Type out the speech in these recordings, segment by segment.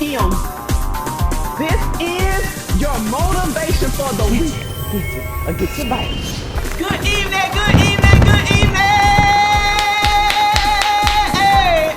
M. This is your motivation for the week. Get your bite. Good evening, good evening, good evening. Hey,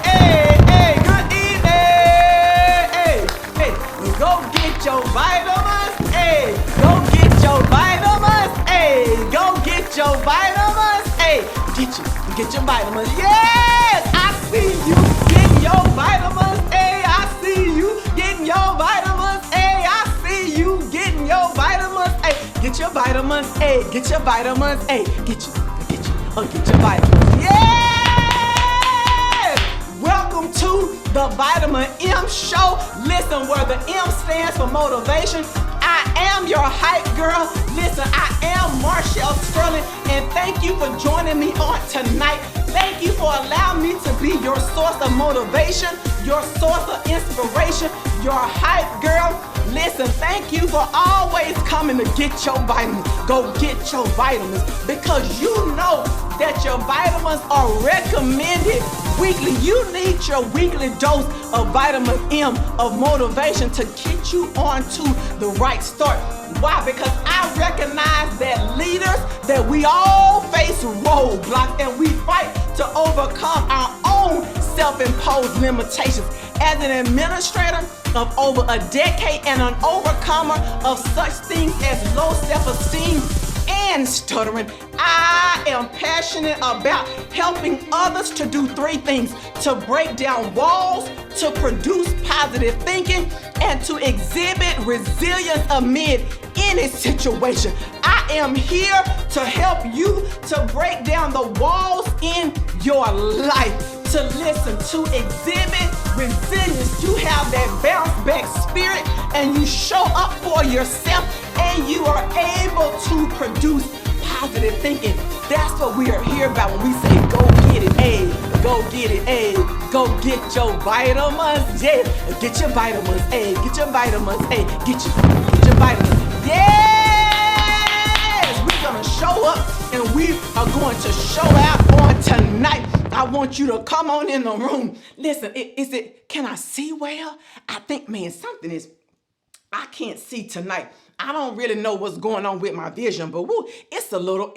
good evening. Hey, go get your vitamins. Hey, go get your vitamins. Hey, go get your vitamins. Hey, get your vitamins. Yes, I see you getting your vitamins. Hey, I see you getting your vitamins. Hey, I see you getting your vitamins. Hey, get your vitamins. Hey, get your vitamins. Hey, get your vitamins. Yes! Welcome to the Vitamin M Show. Listen, where the M stands for motivation. I am your hype girl. Listen, I am Marshall Sterling, and thank you for joining me on tonight. Thank you for allowing me to be your source of motivation, your source of inspiration, your hype girl. Listen, thank you for always coming to get your vitamins. Go get your vitamins, because you know that your vitamins are recommended weekly. You need your weekly dose of vitamin M of motivation to get you on to the right start. Why? Because I recognize that leaders, that we all face roadblocks and we fight to overcome our own self-imposed limitations. As an administrator of over a decade and an overcomer of such things as low self-esteem and stuttering, I am passionate about helping others to do three things: to break down walls, to produce positive thinking, and to exhibit resilience amid any situation. I am here to help you to break down the walls in your life, to listen, to exhibit resilience. You have that bounce back spirit and you show up for yourself and you are able to produce positive thinking. That's what we are here about when we say go get it, ayy, go get it, ayy, go get your vitamins, yeah, get your vitamins, ayy, get your vitamins, ayy, get your vitamins, yes, we're gonna show up and we are going to show out on tonight. I want you to come on in the room. Listen, can I see well? I think, man, something is, I can't see tonight. I don't really know what's going on with my vision, but woo, it's a little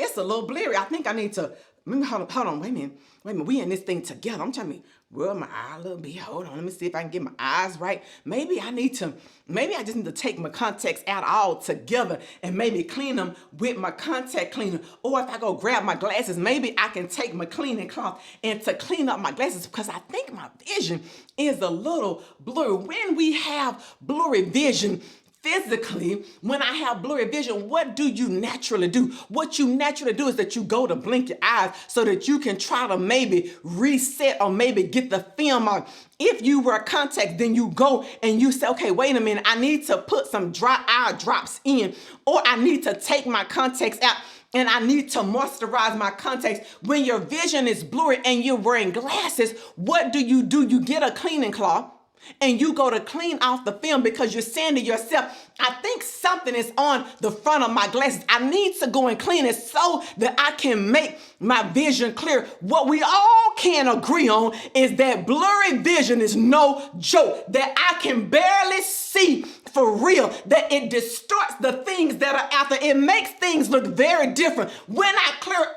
blurry. I think I need to, hold on, wait a minute. We in this thing together. I'm trying to rub my eye a little bit. Hold on, let me see if I can get my eyes right. Maybe I just need to take my contacts out all together and maybe clean them with my contact cleaner. Or if I go grab my glasses, maybe I can take my cleaning cloth and to clean up my glasses, because I think my vision is a little blurry. When we have blurry vision, physically, when I have blurry vision, what do you naturally do? What you naturally do is that you go to blink your eyes so that you can try to maybe reset or maybe get the film out. If you wear contacts, then you go and you say, okay, wait a minute, I need to put some dry eye drops in, or I need to take my contacts out and I need to moisturize my contacts. When your vision is blurry and you're wearing glasses, what do? You get a cleaning cloth and you go to clean off the film, because you're saying to yourself, I think something is on the front of my glasses. I need to go and clean it so that I can make my vision clear. What we all can agree on is that blurry vision is no joke, that I can barely see for real, that it distorts the things that are out there. It makes things look very different. When I clear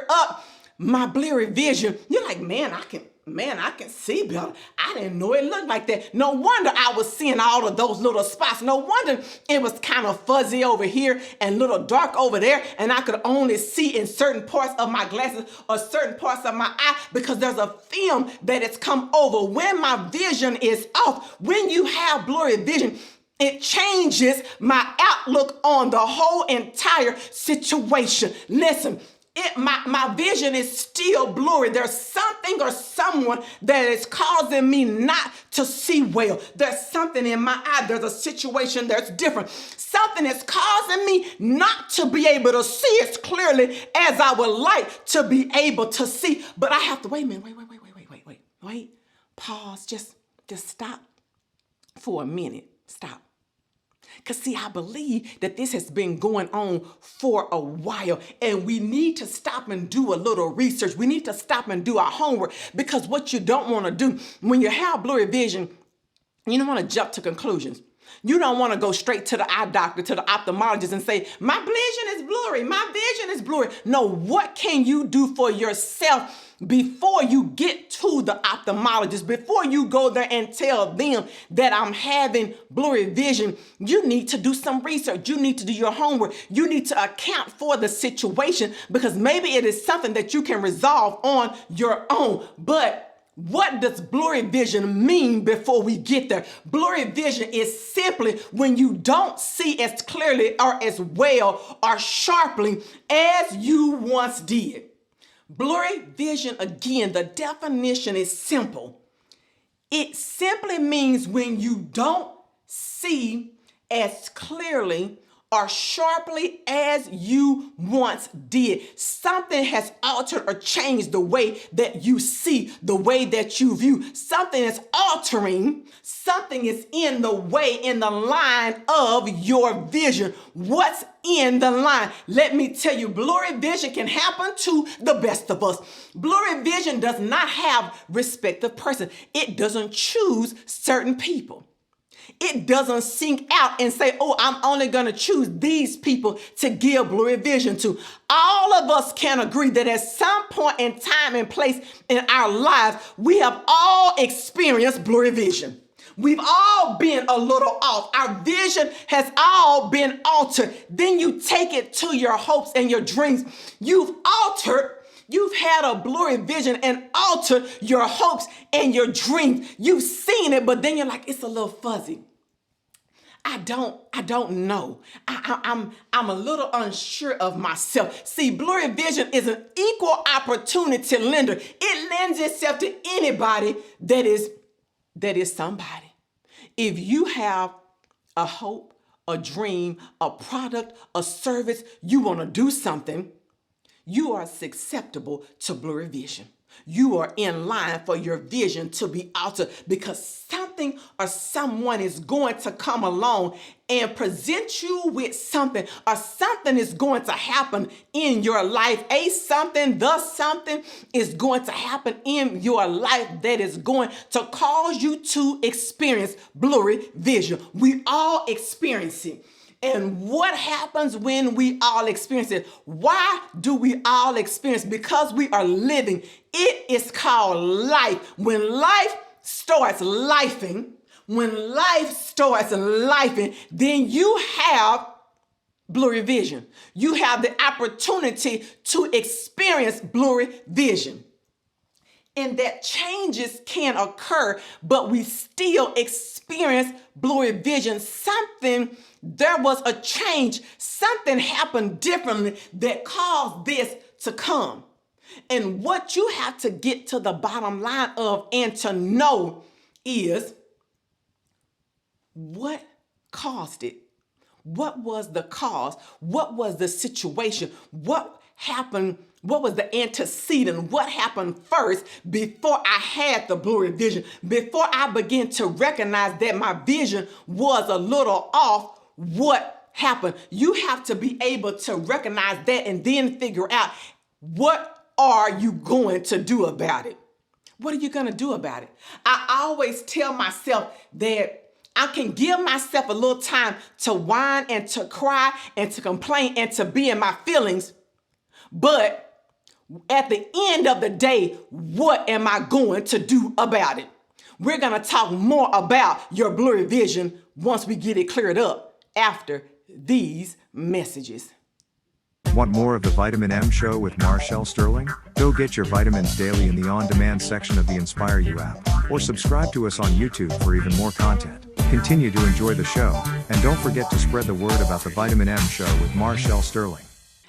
up my blurry vision, you're like, man, I can see better. I didn't know it looked like that. No wonder I was seeing all of those little spots. No wonder it was kind of fuzzy over here and a little dark over there, and I could only see in certain parts of my glasses or certain parts of my eye, because there's a film that has come over. When my vision is off, when you have blurry vision, it changes my outlook on the whole entire situation. Listen, my vision is still blurry. There's something or someone that is causing me not to see well. There's something in my eye. There's a situation that's different. Something is causing me not to be able to see as clearly as I would like to be able to see. But I have to, wait a minute, wait, pause, just stop for a minute. Stop. Because see, I believe that this has been going on for a while, and we need to stop and do a little research. We need to stop and do our homework, because what you don't want to do when you have blurry vision, You don't want to jump to conclusions. You don't want to go straight to the eye doctor, to the ophthalmologist and say, my vision is blurry, my vision is blurry. No, what can you do for yourself before you get to the ophthalmologist, before you go there and tell them that I'm having blurry vision? You need to do some research. You need to do your homework. You need to account for the situation, because maybe it is something that you can resolve on your own. But what does blurry vision mean before we get there? Blurry vision is simply when you don't see as clearly or as well or sharply as you once did. Blurry vision, again, the definition is simple. It simply means when you don't see as clearly or sharply as you once did. Something has altered or changed the way that you see, the way that you view. Something is altering. Something is in the way, in the line of your vision. What's in the line? Let me tell you, blurry vision can happen to the best of us. Blurry vision does not have respect of person. It doesn't choose certain people. It doesn't sink out and say, oh, I'm only going to choose these people to give blurry vision to. All of us can agree that at some point in time and place in our lives, we have all experienced blurry vision. We've all been a little off. Our vision has all been altered. Then you take it to your hopes and your dreams. You've had a blurry vision and altered your hopes and your dreams. You've seen it, but then you're like, it's a little fuzzy. I don't know. I'm a little unsure of myself. See, blurry vision is an equal opportunity lender. It lends itself to anybody that is somebody. If you have a hope, a dream, a product, a service, you want to do something, you are susceptible to blurry vision. You are in line for your vision to be altered, because something or someone is going to come along and present you with something, or something is going to happen in your life. The something is going to happen in your life that is going to cause you to experience blurry vision. We all experience it. And what happens when we all experience it? Why do we all experience it? Because we are living. It is called life. When life starts lifing, then you have blurry vision. You have the opportunity to experience blurry vision. And that changes can occur, but we still experience blurry vision. There was a change. Something happened differently that caused this to come. And what you have to get to the bottom line of and to know is, what caused it? What was the cause? What was the situation? What happened? What was the antecedent? What happened first before I had the blurry vision? Before I began to recognize that my vision was a little off, what happened? You have to be able to recognize that and then figure out, what are you going to do about it? What are you going to do about it? I always tell myself that I can give myself a little time to whine and to cry and to complain and to be in my feelings. But at the end of the day, what am I going to do about it? We're going to talk more about your blurry vision once we get it cleared up after these messages. Want more of the Vitamin M Show with Marshall Sterling? Go get your vitamins daily in the on-demand section of the Inspire You app, or subscribe to us on YouTube for even more content. Continue to enjoy the show, and don't forget to spread the word about the Vitamin M Show with Marshall Sterling.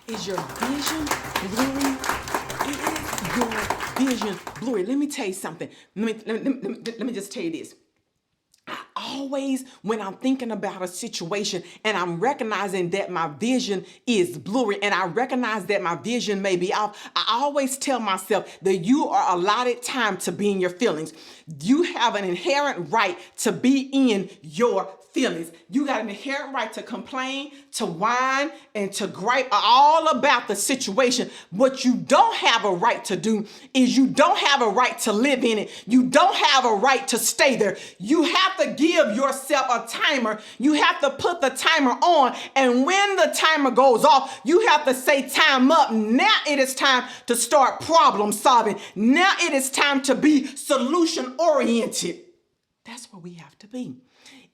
Is your vision blurry? Is your vision blurry? Let me tell you something. Let me just tell you this. I always, when I'm thinking about a situation and I'm recognizing that my vision is blurry and I recognize that my vision may be off, I always tell myself that you are allotted time to be in your feelings. You have an inherent right to be in your feelings. You got an inherent right to complain, to whine, and to gripe all about the situation. What you don't have a right to do is you don't have a right to live in it. You don't have a right to stay there. You have to give yourself a timer. You have to put the timer on, and when the timer goes off, you have to say time up. Now it is time to start problem solving. Now it is time to be solution oriented. That's where we have to be.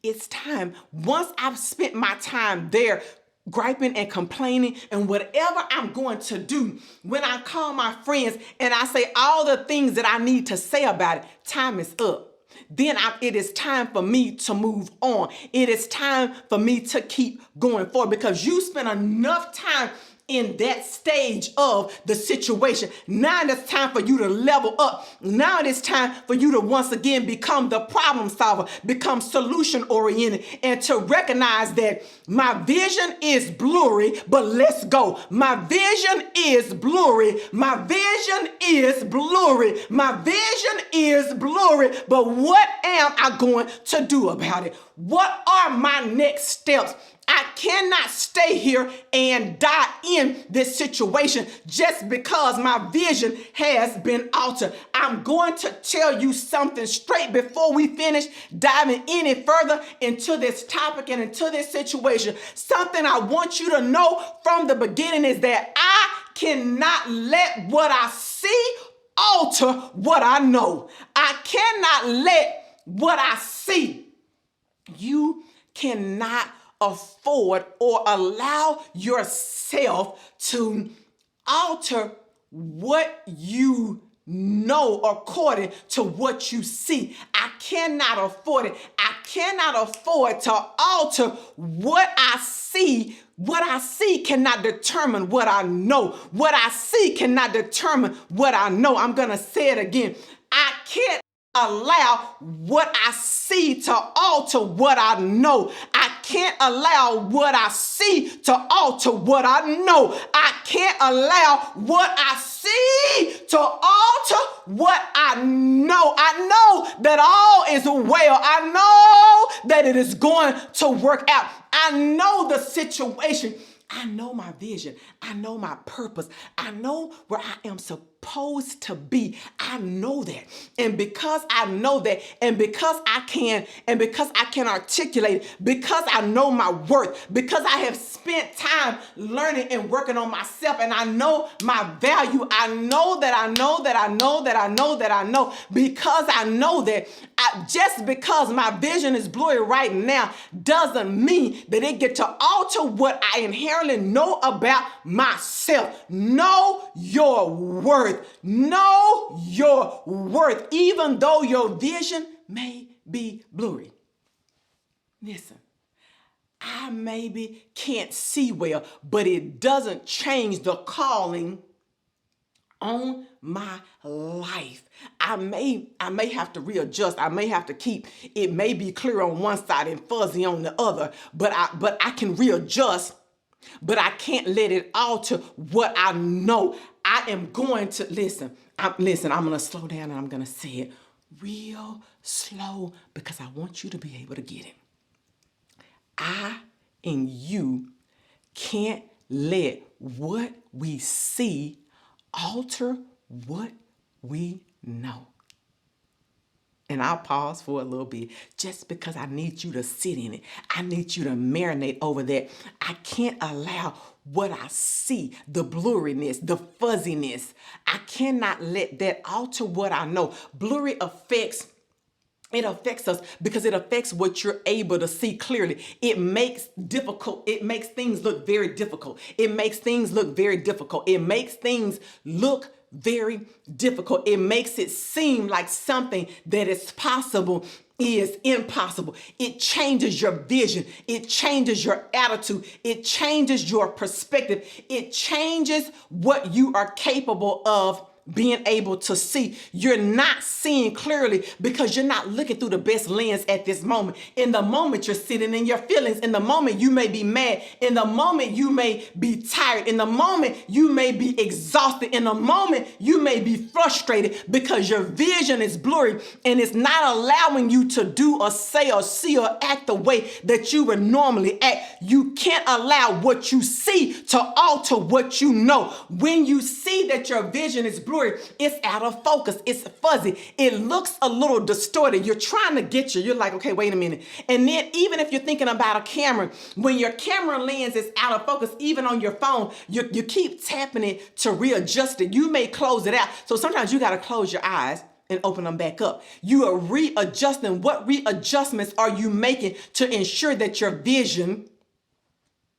It's time. Once I've spent my time there griping and complaining and whatever I'm going to do, when I call my friends and I say all the things that I need to say about it, time is up. Then it is time for me to move on. It is time for me to keep going forward, because you spend enough time in that stage of the situation. Now it's time for you to level up. Now it is time for you to once again become the problem solver, become solution oriented, and to recognize that my vision is blurry, but let's go. My vision is blurry. My vision is blurry. My vision is blurry. But what am I going to do about it? What are my next steps? I cannot stay here and die in this situation just because my vision has been altered. I'm going to tell you something straight before we finish diving any further into this topic and into this situation. Something I want you to know from the beginning is that I cannot let what I see alter what I know. I cannot let what I see. You cannot afford or allow yourself to alter what you know according to what you see. I cannot afford it. I cannot afford to alter what I see. What I see cannot determine what I know. What I see cannot determine what I know. I'm going to say it again. I can't allow what I see to alter what I know. I can't allow what I see to alter what I know. I can't allow what I see to alter what I know. I know that all is well. I know that it is going to work out. I know the situation. I know my vision. I know my purpose. I know where I am supposed to be. I know that. And because I know that, and because I can articulate it, because I know my worth, because I have spent time learning and working on myself, and I know my value, I know that I know that I know that I know that I know, because I know that just because my vision is blurry right now doesn't mean that it gets to alter what I inherently know about myself. Know your worth. Know your worth, even though your vision may be blurry. Listen, I maybe can't see well, but it doesn't change the calling on my life. I may have to readjust. I may have to keep it may be clear on one side and fuzzy on the other, but I can readjust, but I can't let it alter what I know. I am going to listen. I'm going to slow down and I'm going to say it real slow because I want you to be able to get it. I and you can't let what we see alter what we know. And I'll pause for a little bit just because I need you to sit in it. I need you to marinate over that. I can't allow what I see, the blurriness, the fuzziness. I cannot let that alter what I know. Blurry affects us because it affects what you're able to see clearly. It makes things look very difficult. It makes things look very difficult. It makes things look very difficult. It makes it seem like something that is possible is impossible. It changes your vision. It changes your attitude. It changes your perspective. It changes what you are capable of being able to see. You're not seeing clearly because you're not looking through the best lens at this moment. In the moment, you're sitting in your feelings. In the moment, you may be mad. In the moment, you may be tired. In the moment, you may be exhausted. In the moment, you may be frustrated because your vision is blurry and it's not allowing you to do or say or see or act the way that you would normally act. You can't allow what you see to alter what you know. When you see that your vision is blurry, it's out of focus, it's fuzzy, it looks a little distorted. You're trying to get you're like, okay, wait a minute. And then even if you're thinking about a camera, when your camera lens is out of focus, even on your phone, you keep tapping it to readjust it. You may close it out. So sometimes you got to close your eyes and open them back up. You are readjusting. What readjustments are you making to ensure that your vision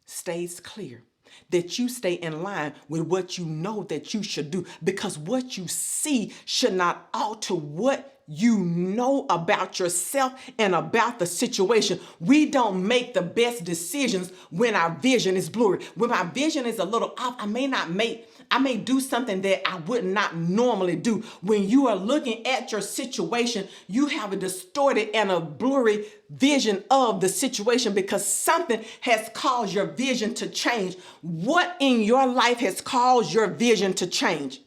stays clear, that you stay in line with what you know that you should do? Because what you see should not alter what you know about yourself and about the situation. We don't make the best decisions when our vision is blurry. When my vision is a little off, I may do something that I would not normally do. When you are looking at your situation, you have a distorted and a blurry vision of the situation because something has caused your vision to change. What in your life has caused your vision to change?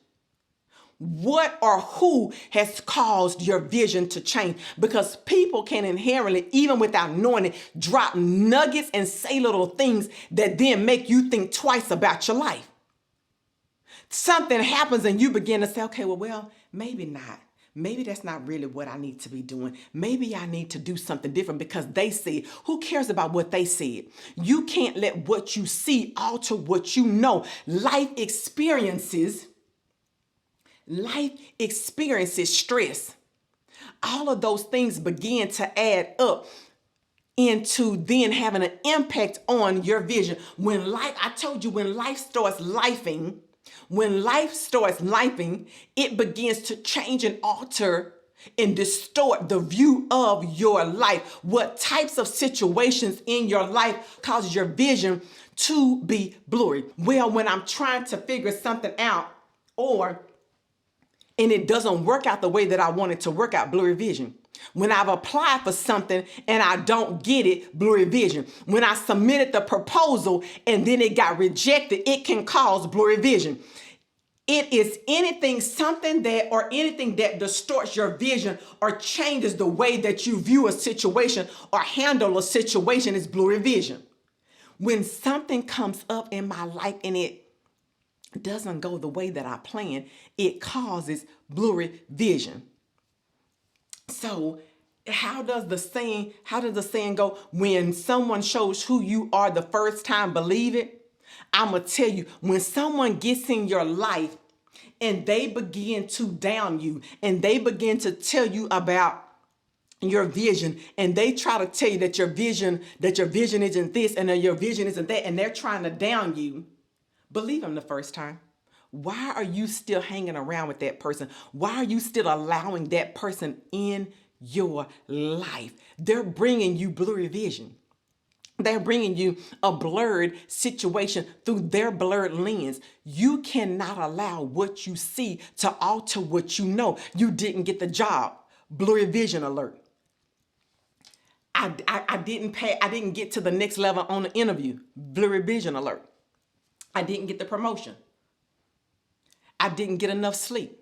What or who has caused your vision to change? Because people can inherently, even without knowing it, drop nuggets and say little things that then make you think twice about your life. Something happens and you begin to say, okay, well, maybe not. Maybe that's not really what I need to be doing. Maybe I need to do something different because they said. Who cares about what they said? You can't let what you see alter what you know. Life experiences stress. All of those things begin to add up into then having an impact on your vision. When life starts lifing, it begins to change and alter and distort the view of your life. What types of situations in your life causes your vision to be blurry? Well, when I'm trying to figure something out and it doesn't work out the way that I want it to work out, blurry vision. When I've applied for something and I don't get it, blurry vision. When I submitted the proposal and then it got rejected, it can cause blurry vision. It is anything that distorts your vision or changes the way that you view a situation or handle a situation is blurry vision. When something comes up in my life and it doesn't go the way that I planned, it causes blurry vision. So how does the saying go? When someone shows who you are the first time, believe it. I'm going to tell you, when someone gets in your life and they begin to down you and they begin to tell you about your vision and they try to tell you that your vision isn't this and that your vision isn't that, and they're trying to down you, believe them the first time. Why are you still hanging around with that person? Why are you still allowing that person in your life? They're bringing you blurry vision. They're bringing you a blurred situation through their blurred lens. You cannot allow what you see to alter what you know. You didn't get the job. Blurry vision alert. I didn't get to the next level on the interview. Blurry vision alert. I didn't get the promotion. I didn't get enough sleep.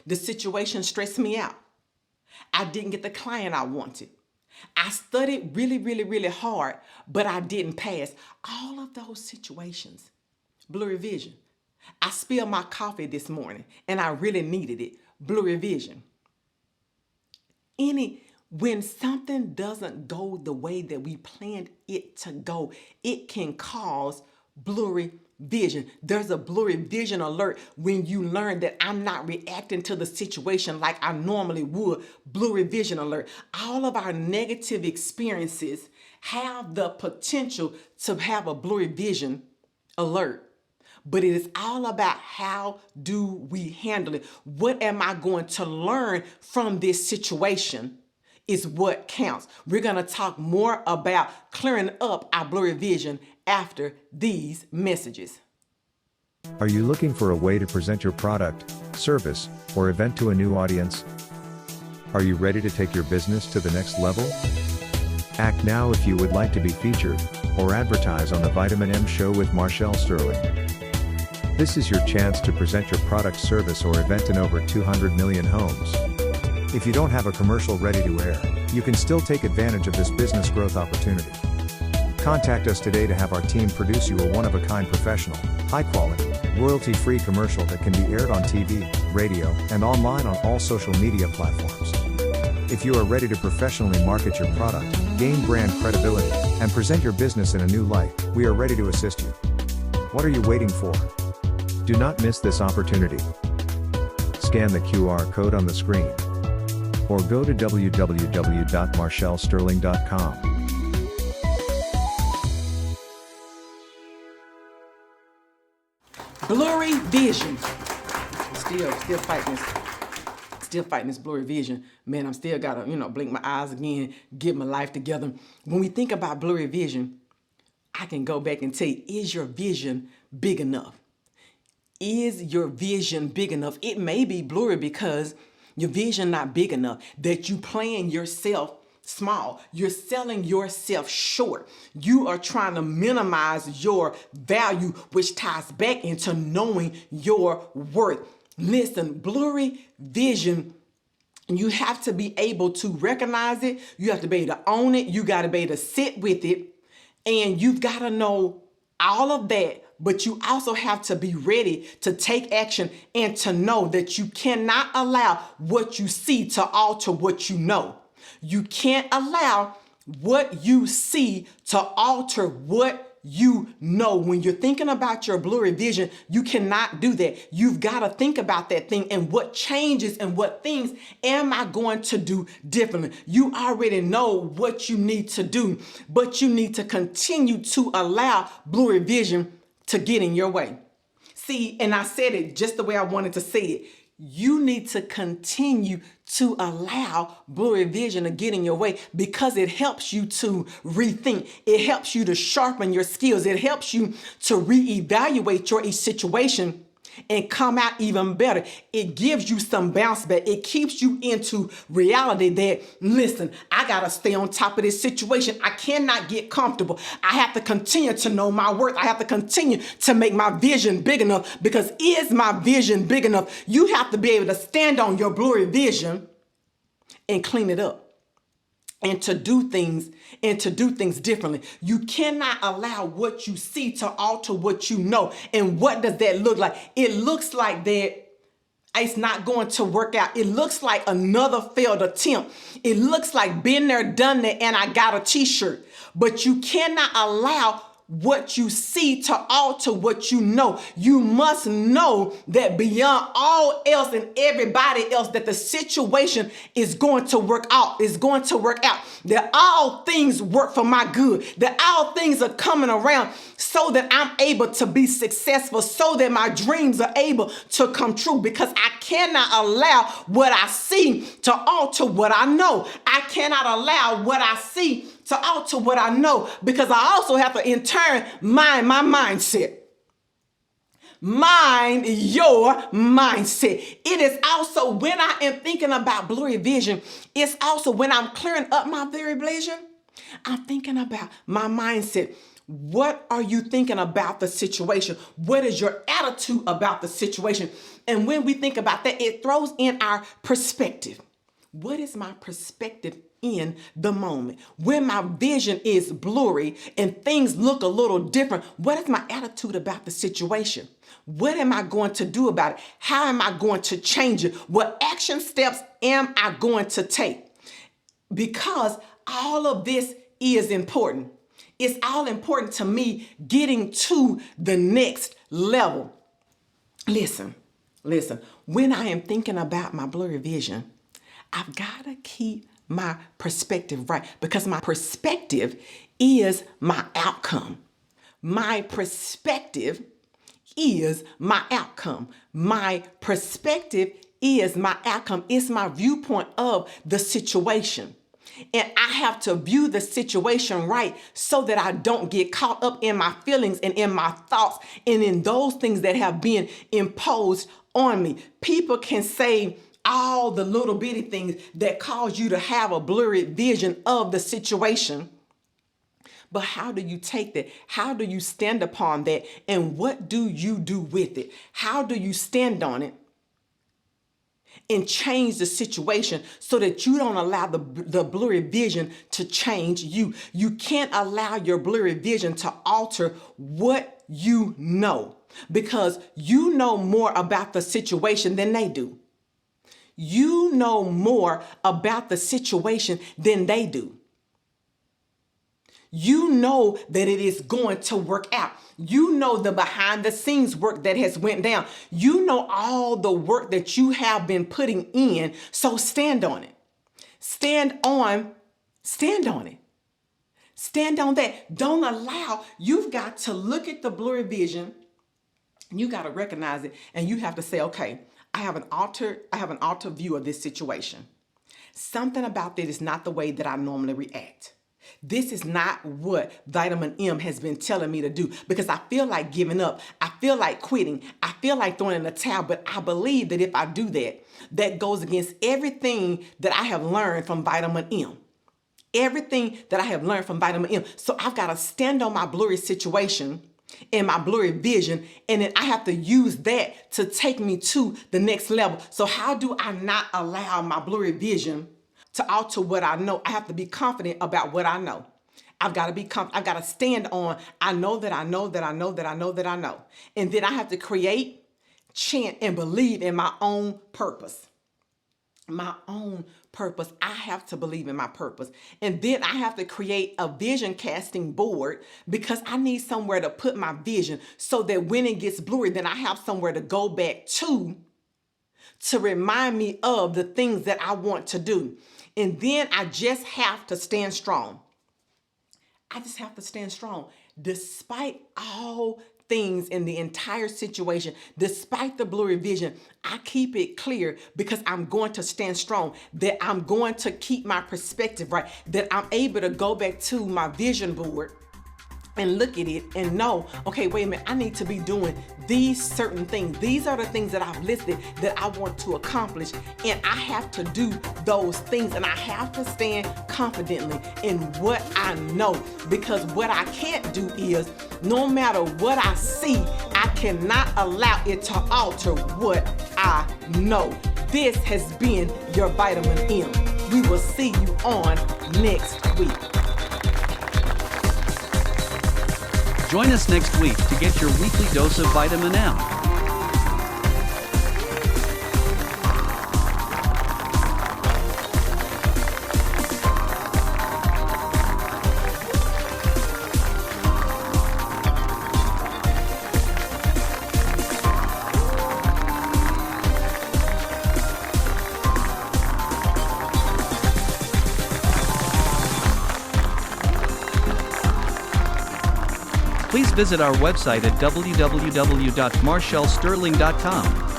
The situation stressed me out. I didn't get the client I wanted. I studied really, really, really hard, but I didn't pass. All of those situations, blurry vision. I spilled my coffee this morning and I really needed it. Blurry vision. When something doesn't go the way that we planned it to go, it can cause blurry vision. There's a blurry vision alert when you learn that I'm not reacting to the situation like I normally would. Blurry vision alert. All of our negative experiences have the potential to have a blurry vision alert. But it is all about how do we handle it. What am I going to learn from this situation is what counts. We're going to talk more about clearing up our blurry vision after these messages. Are you looking for a way to present your product, service, or event to a new audience? Are you ready to take your business to the next level? Act now if you would like to be featured or advertise on the Vitamin M Show with Marshall Sterling. This is your chance to present your product, service, or event in over 200 million homes. If you don't have a commercial ready to air, you can still take advantage of this business growth opportunity. Contact us today to have our team produce you a one-of-a-kind professional, high-quality, royalty-free commercial that can be aired on TV, radio, and online on all social media platforms. If you are ready to professionally market your product, gain brand credibility, and present your business in a new light, we are ready to assist you. What are you waiting for? Do not miss this opportunity. Scan the QR code on the screen or go to www.marshallsterling.com. Blurry vision. Still fighting this blurry vision. Man, I'm still gotta, blink my eyes again, get my life together. When we think about blurry vision, I can go back and tell you, is your vision big enough? Is your vision big enough? It may be blurry because your vision not big enough, that you playing yourself small. You're selling yourself short. You are trying to minimize your value, which ties back into knowing your worth. Listen, blurry vision, you have to be able to recognize it. You have to be able to own it. You got to be able to sit with it. And you've got to know all of that. But you also have to be ready to take action and to know that you cannot allow what you see to alter what you know. You can't allow what you see to alter what you know. When you're thinking about your blurry vision, you cannot do that. You've got to think about that thing and what changes and what things am I going to do differently. You already know what you need to do, but you need to continue to allow blurry vision to get in your way. See, and I said it just the way I wanted to say it. You need to continue to allow blurry vision to get in your way because it helps you to rethink. It helps you to sharpen your skills. It helps you to reevaluate your situation and come out even better. It gives you some bounce back. It keeps you into reality that, listen, I got to stay on top of this situation. I cannot get comfortable. I have to continue to know my worth. I have to continue to make my vision big enough, because is my vision big enough? You have to be able to stand on your blurry vision and clean it up. And to do things differently. You cannot allow what you see to alter what you know. And what does that look like? It looks like that it's not going to work out. It looks like another failed attempt. It looks like been there, done that, and I got a t-shirt. But you cannot allow what you see to alter what you know. You must know that beyond all else and everybody else, that the situation is going to work out. It's going to work out. That all things work for my good. That all things are coming around so that I'm able to be successful, so that my dreams are able to come true, because I cannot allow what I see to alter what I know. I cannot allow what I see to alter what I know, because I also have to in turn mind my mindset. Mind your mindset. It is also when I am thinking about blurry vision, it's also when I'm clearing up my blurry vision, I'm thinking about my mindset. What are you thinking about the situation? What is your attitude about the situation? And when we think about that, it throws in our perspective. What is my perspective in the moment? When my vision is blurry and things look a little different, what is my attitude about the situation? What am I going to do about it? How am I going to change it? What action steps am I going to take? Because all of this is important. It's all important to me getting to the next level. Listen, when I am thinking about my blurry vision, I've got to keep my perspective right, because my perspective is my outcome. My perspective is my outcome. My perspective is my outcome. It's my viewpoint of the situation. And I have to view the situation right so that I don't get caught up in my feelings and in my thoughts and in those things that have been imposed on me. People can say all the little bitty things that cause you to have a blurry vision of the situation. But how do you take that? How do you stand upon that? And what do you do with it? How do you stand on it and change the situation so that you don't allow the blurry vision to change you? You can't allow your blurry vision to alter what you know, because you know more about the situation than they do. You know more about the situation than they do. You know that it is going to work out. You know the behind the scenes work that has went down. You know all the work that you have been putting in. So stand on it. Stand on it. Stand on that. Don't allow, you've got to look at the blurry vision. You got to recognize it, and you have to say, okay, I have an altered view of this situation. Something about that is not the way that I normally react. This is not what vitamin M has been telling me to do, because I feel like giving up. I feel like quitting. I feel like throwing in the towel, but I believe that if I do that, that goes against everything that I have learned from vitamin M. Everything that I have learned from vitamin M. So I've got to stand on my blurry situation and my blurry vision, and then I have to use that to take me to the next level. So how do I not allow my blurry vision to alter what I know? I have to be confident about what I know. I've got to be confident. I've got to stand on, I know that I know that I know that I know that I know. And then I have to create, chant, and believe in my own purpose. My own purpose. I have to believe in my purpose. And then I have to create a vision casting board, because I need somewhere to put my vision so that when it gets blurry, then I have somewhere to go back to remind me of the things that I want to do. And then I just have to stand strong. I just have to stand strong despite all things in the entire situation, despite the blurry vision. I keep it clear because I'm going to stand strong, that I'm going to keep my perspective right, that I'm able to go back to my vision board and look at it and know, okay, wait a minute, I need to be doing these certain things. These are the things that I've listed that I want to accomplish, and I have to do those things, and I have to stand confidently in what I know, because what I can't do is, no matter what I see, I cannot allow it to alter what I know. This has been your Vitamin M. We will see you on next week. Join us next week to get your weekly dose of vitamin M. Please visit our website at www.marshallsterling.com.